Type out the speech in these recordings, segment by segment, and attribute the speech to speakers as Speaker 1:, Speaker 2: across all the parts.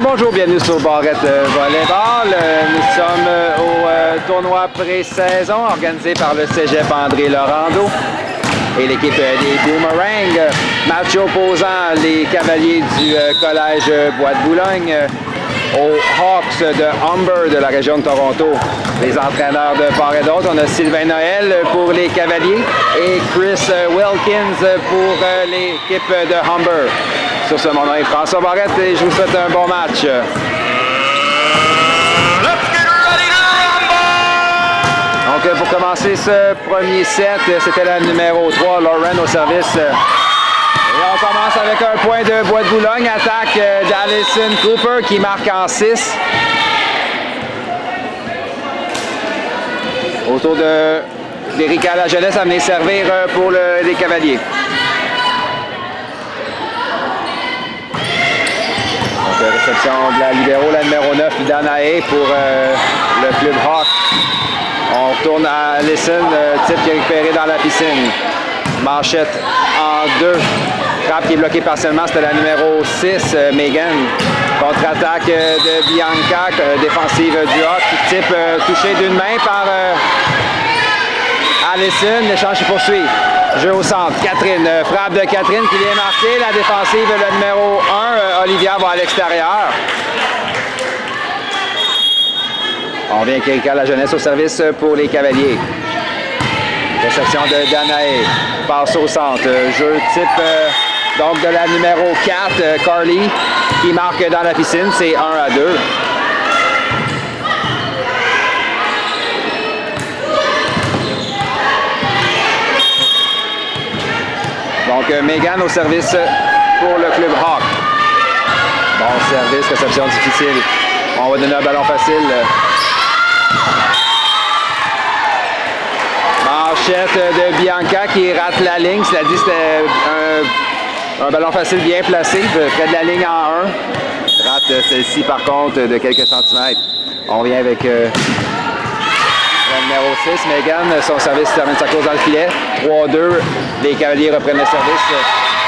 Speaker 1: Bonjour, bienvenue sur Barrette Volleyball. Nous sommes au tournoi pré-saison organisé par le Cégep André Laurando et l'équipe des Boomerangs. Match opposant les Cavaliers du Collège Bois de Boulogne aux Hawks de Humber de la région de Toronto. Les entraîneurs de part et d'autre, on a Sylvain Noël pour les Cavaliers et Chris Wilkins pour l'équipe de Humber. Sur ce, mon nom est François Barrette et je vous souhaite un bon match. Donc, pour commencer ce premier set, c'était la numéro 3, Lauren au service. Et on commence avec un point de Bois de Boulogne. Attaque d'Alison Cooper qui marque en 6. Autour d'Erika La Jeunesse à venir servir pour les Cavaliers. Donc, réception de la libéro, la numéro 9, Danae pour le club Hawk. On retourne à Allison, type qui est récupéré dans la piscine. Manchette en 2. Frappe qui est bloquée partiellement, c'était la numéro 6, Megan. Contre-attaque de Bianca, défensive du Hawk, type touché d'une main par Allison. L'échange se poursuit. Jeu au centre. Catherine. Frappe de Catherine qui vient marquer. La défensive, le numéro 1, Olivia, va à l'extérieur. On vient avec Erika La Jeunesse au service pour les Cavaliers. Réception de Danae. Passe au centre. Jeu type donc de la numéro 4, Carly, qui marque dans la piscine. C'est 1-2. Donc, Megan au service pour le club Hawk. Bon service, réception difficile. On va donner un ballon facile. Manchette de Bianca qui rate la ligne. Cela dit, c'était un ballon facile bien placé, près de la ligne en 1. Rate celle-ci, par contre, de quelques centimètres. On revient avec la numéro 6, Megan. Son service termine sa course dans le filet. 3-2. Les Cavaliers reprennent le service.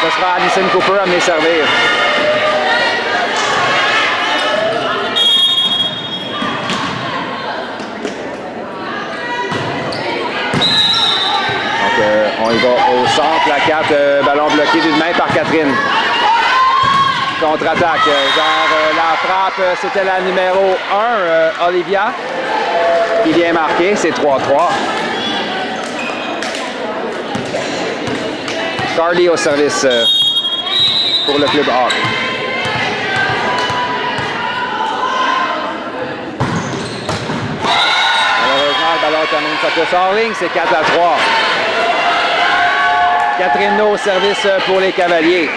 Speaker 1: Ce sera Alison Cooper à venir servir. On y va au centre, la 4, ballon bloqué d'une main par Catherine. Contre-attaque, la frappe, c'était la numéro 1, Olivia, qui vient marquer, c'est 3-3. Carly au service pour le club Hawk. Malheureusement, le ballon termine sa course en ligne, c'est 4-3. Catherine No au service pour les Cavaliers.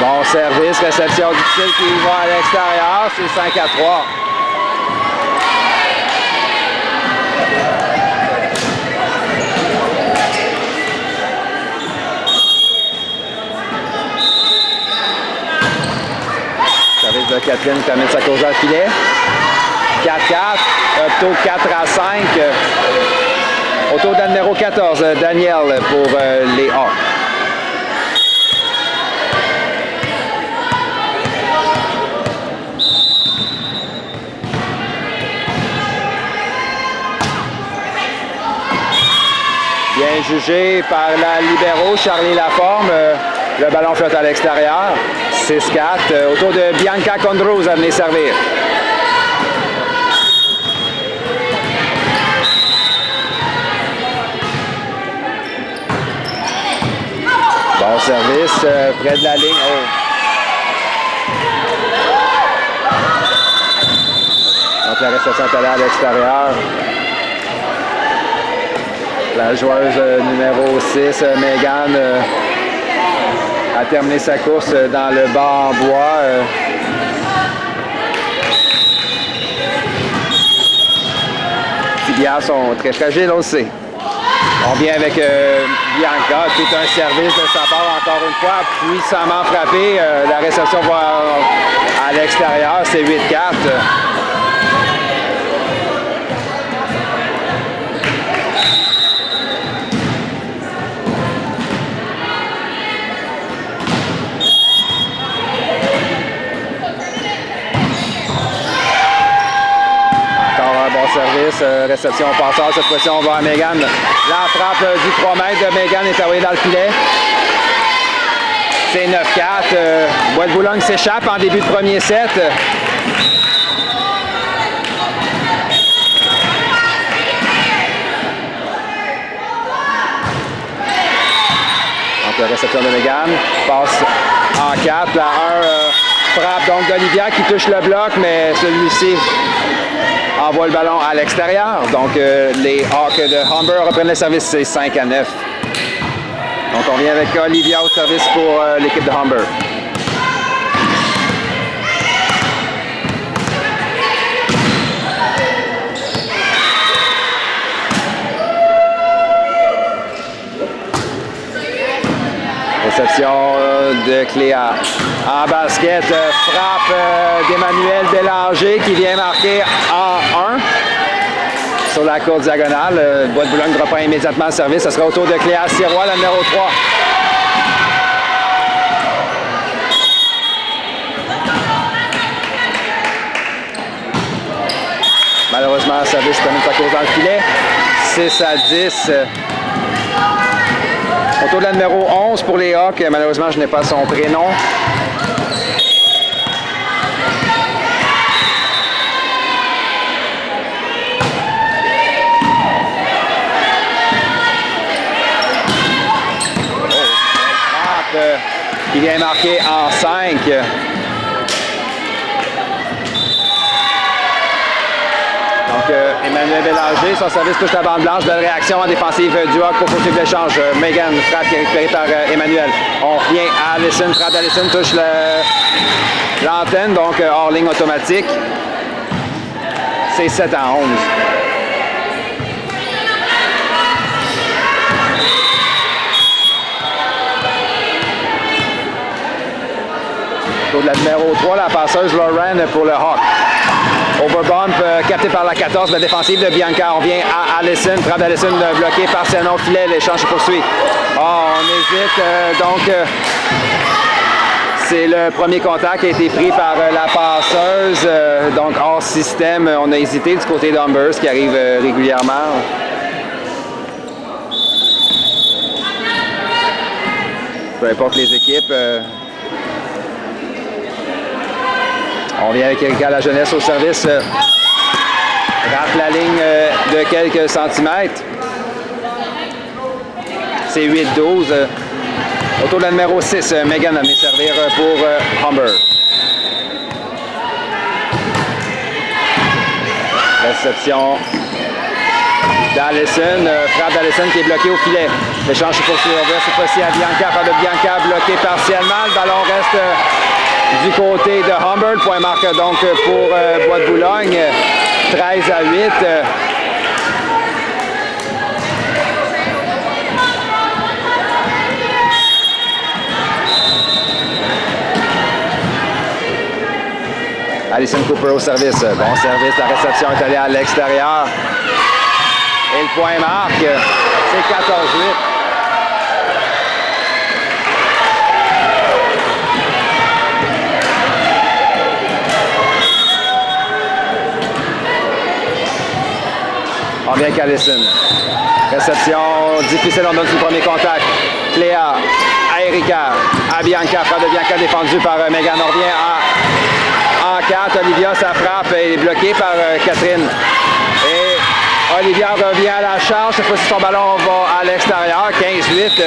Speaker 1: Bon service, réception difficile qui va à l'extérieur, c'est 5-3. Service de Catherine termine sa course dans le filet. 4-4, taux 4-5. Autour de la numéro 14, Daniel pour les Hawks. Bien jugé par la libéro, Charlie Laforme. Le ballon flotte à l'extérieur. 6-4. Autour de Bianca Condrose à venir servir. Bon service, près de la ligne. Oh. Donc la réception est allée à l'extérieur. La joueuse numéro 6, Megan, a terminé sa course dans le bas en bois. Les tibias sont très fragiles, on le sait. On vient avec Bianca, tout un service de sa part encore une fois, puissamment frappé. La réception va à l'extérieur, c'est 8-4. réception passeur. Cette fois-ci, on va à Megan. La frappe du 3 mètres de Megan est envoyée dans le filet. C'est 9-4. Bois de Boulogne s'échappe en début de premier set. Donc, la réception de Megan passe en 4. La 1 frappe donc d'Olivia qui touche le bloc, mais celui-ci envoie le ballon à l'extérieur. Donc, les Hawks de Humber reprennent le service. C'est 5-9. Donc, on vient avec Olivia au service pour l'équipe de Humber. Réception de Cléa. En basket, frappe d'Emmanuel Bélanger qui vient marquer en 1 sur la courte diagonale. Bois de Boulogne reprend immédiatement le service. Ce sera au tour de Cléa Sirois, la numéro 3. Malheureusement, le service termine sa course dans le filet. 6-10. Au tour de la numéro 11 pour les Hawks. Malheureusement, je n'ai pas son prénom. Qui vient marquer en 5. Donc, Emmanuel Bélanger, son service touche la bande blanche. Belle réaction en défensive du Hawk pour poursuivre l'échange. Megan, frappe qui est récupérée par Emmanuel. On revient à Allison. Frappe d'Allison touche l'antenne, donc hors ligne automatique. C'est 7-11. Tour de la numéro 3, la passeuse Lauren pour le Hawk. Overbump capté par la 14, la défensive de Bianca. On vient à Allison, frappe d'Allison bloquée partiellement au filet, l'échange se poursuit. On hésite, donc c'est le premier contact qui a été pris par la passeuse, donc hors système. On a hésité du côté d'Humber, ce qui arrive régulièrement. Peu importe les équipes. On vient avec Erika La Jeunesse au service. Rate la ligne de quelques centimètres. C'est 8-12. Autour de la numéro 6, Megan a venu servir pour Humber. Réception d'Allison. Frappe d'Allison qui est bloquée au filet. L'échange se poursuit. Cette fois-ci à Bianca. Frappe de Bianca bloqué partiellement. Le ballon reste du côté de Humber. Le point marque donc pour Bois de Boulogne. 13-8. Allison Cooper au service. Bon service. La réception est allée à l'extérieur. Et le point marque. C'est 14-8. On vient avec Allison. Réception difficile, on donne sur le premier contact. Cléa à Erika, à Bianca. Frappe de Bianca défendue par Megan. On revient en 4. Olivia, sa frappe est bloquée par Catherine. Et Olivia revient à la charge. Cette fois-ci, son ballon va à l'extérieur. 15-8.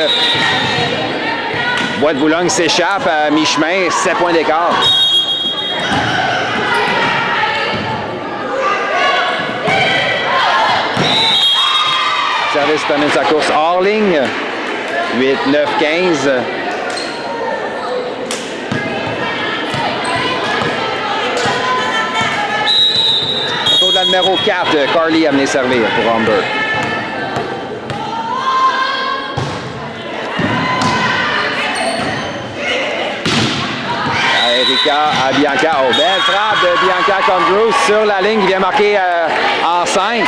Speaker 1: Bois de Boulogne s'échappe à mi-chemin. 7 points d'écart. Service termine sa course hors ligne. 8, 9, 15. Autour de la numéro 4, Carly a venu servir pour Humber. Erika à Bianca. Oh, belle frappe de Bianca Condrew sur la ligne qui vient marquer en 5.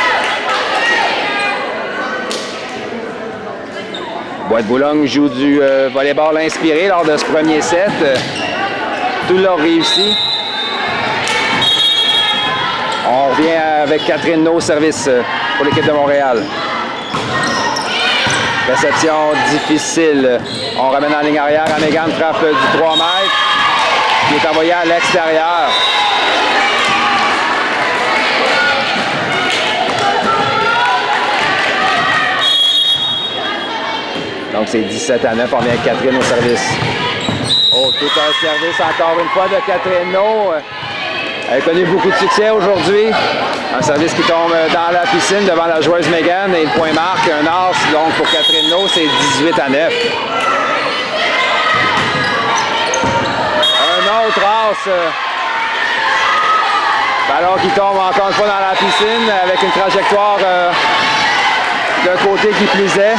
Speaker 1: Bois de Boulogne joue du volleyball inspiré lors de ce premier set. Tout l'a réussi. On revient avec Catherine No, service pour l'équipe de Montréal. Réception difficile. On ramène en ligne arrière. Megan frappe du 3 mètres. Qui est envoyé à l'extérieur. Donc c'est 17 à 9. On vient avec Catherine au service. Oh, tout un service encore une fois de Catherine No. Elle a connu beaucoup de succès aujourd'hui. Un service qui tombe dans la piscine devant la joueuse Megan et le point marque, un as. Donc pour Catherine No, c'est 18 à 9. Un autre as. Ballon qui tombe encore une fois dans la piscine avec une trajectoire d'un côté qui plaisait.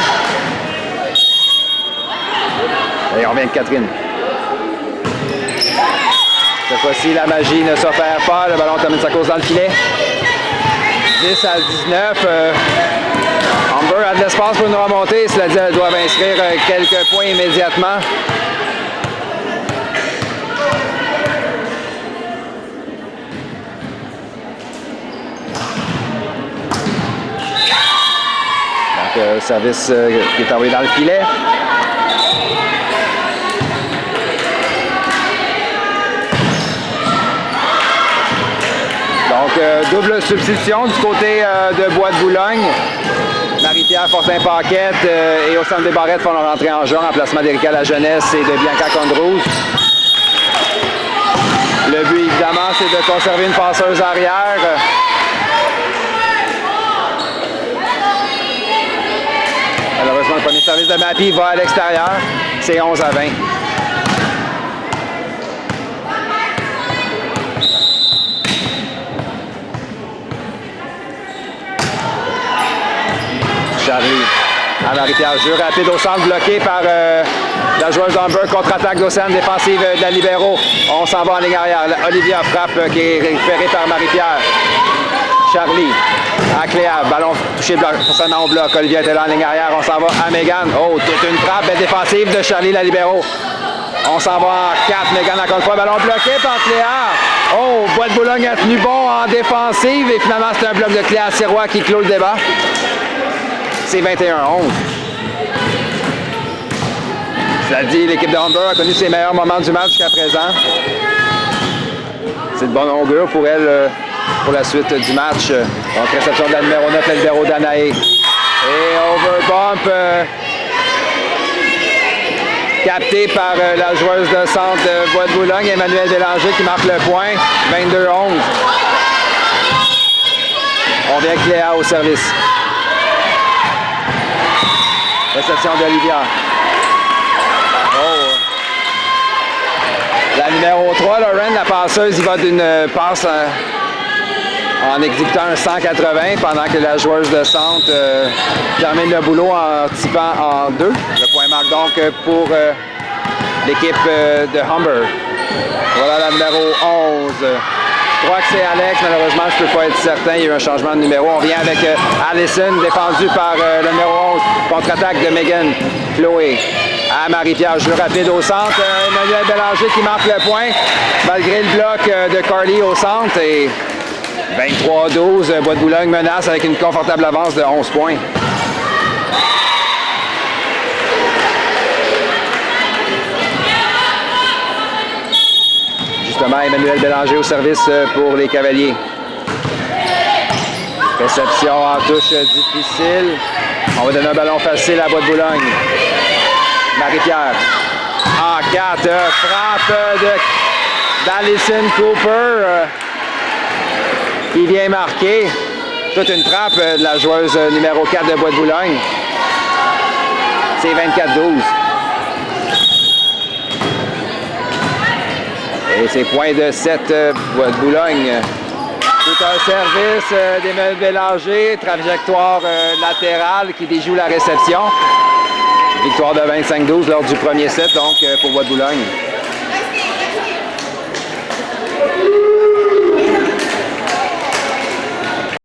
Speaker 1: Et on vient de Catherine. Cette fois-ci, la magie ne s'opère pas. Le ballon termine sa course dans le filet. 10 à 19. Humber a de l'espace pour une remontée. Cela dit, elles doivent inscrire quelques points immédiatement. Donc, service qui est envoyé dans le filet. Donc, double substitution du côté de Bois-de-Boulogne. Marie-Pierre Fortin-Paquette et au centre des Barrettes font leur entrée en jeu en remplacement d'Erika La Jeunesse et de Bianca Condrouz. Le but, évidemment, c'est de conserver une passeuse arrière. Malheureusement, le premier service de Mappy va à l'extérieur. C'est 11 à 20. Charlie à Marie-Pierre. Jeu rapide au centre, bloqué par la joueuse d'Humber. Contre-attaque d'Océane, défensive de la libéro. On s'en va en ligne arrière. Olivia frappe qui est récupérée par Marie-Pierre. Charlie à Cléa. Ballon touché seulement au bloc. Olivia était là en ligne arrière. On s'en va à Megan. Oh, toute une frappe défensive de Charlie, la libéro. On s'en va en 4. Megan encore une fois. Ballon bloqué par Cléa. Oh, Bois-de-Boulogne a tenu bon en défensive. Et finalement, c'est un bloc de Cléa Sirois qui clôt le débat. C'est 21-11. Cela dit, l'équipe de Humber a connu ses meilleurs moments du match jusqu'à présent. C'est de bonne augure pour elle pour la suite du match. Donc, réception de la numéro 9, la libéro Danae. Et overbump capté par la joueuse de centre de Bois-de-Boulogne, Emmanuel Bélanger, qui marque le point. 22-11. On vient Cléa au service. Réception d'Olivia. Oh. La numéro 3, Lauren, la passeuse, il va d'une passe en exécutant un 180 pendant que la joueuse de centre termine le boulot en typant en 2. Le point marque donc pour l'équipe de Humber. Voilà la numéro 11. Je crois que c'est Alex, malheureusement, je ne peux pas être certain. Il y a eu un changement de numéro. On vient avec Allison, défendu par le numéro 11. Contre-attaque de Megan Chloé. À Marie-Pierre, jeu rapide au centre. Emmanuel Bélanger qui marque le point, malgré le bloc de Carly au centre. Et 23-12, Bois-de-Boulogne menace avec une confortable avance de 11 points. Justement, Emmanuel Bélanger au service pour les Cavaliers. Réception en touche difficile. On va donner un ballon facile à Bois-de-Boulogne. Marie-Pierre. En 4, frappe d'Alison Cooper qui vient marquer. Toute une frappe de la joueuse numéro 4 de Bois-de-Boulogne. C'est 24-12. Et c'est point de 7 Bois-de-Boulogne. Tout un service d'Emmanuel Bélanger, trajectoire latérale qui déjoue la réception. Victoire de 25-12 lors du premier set, donc pour Bois-de-Boulogne.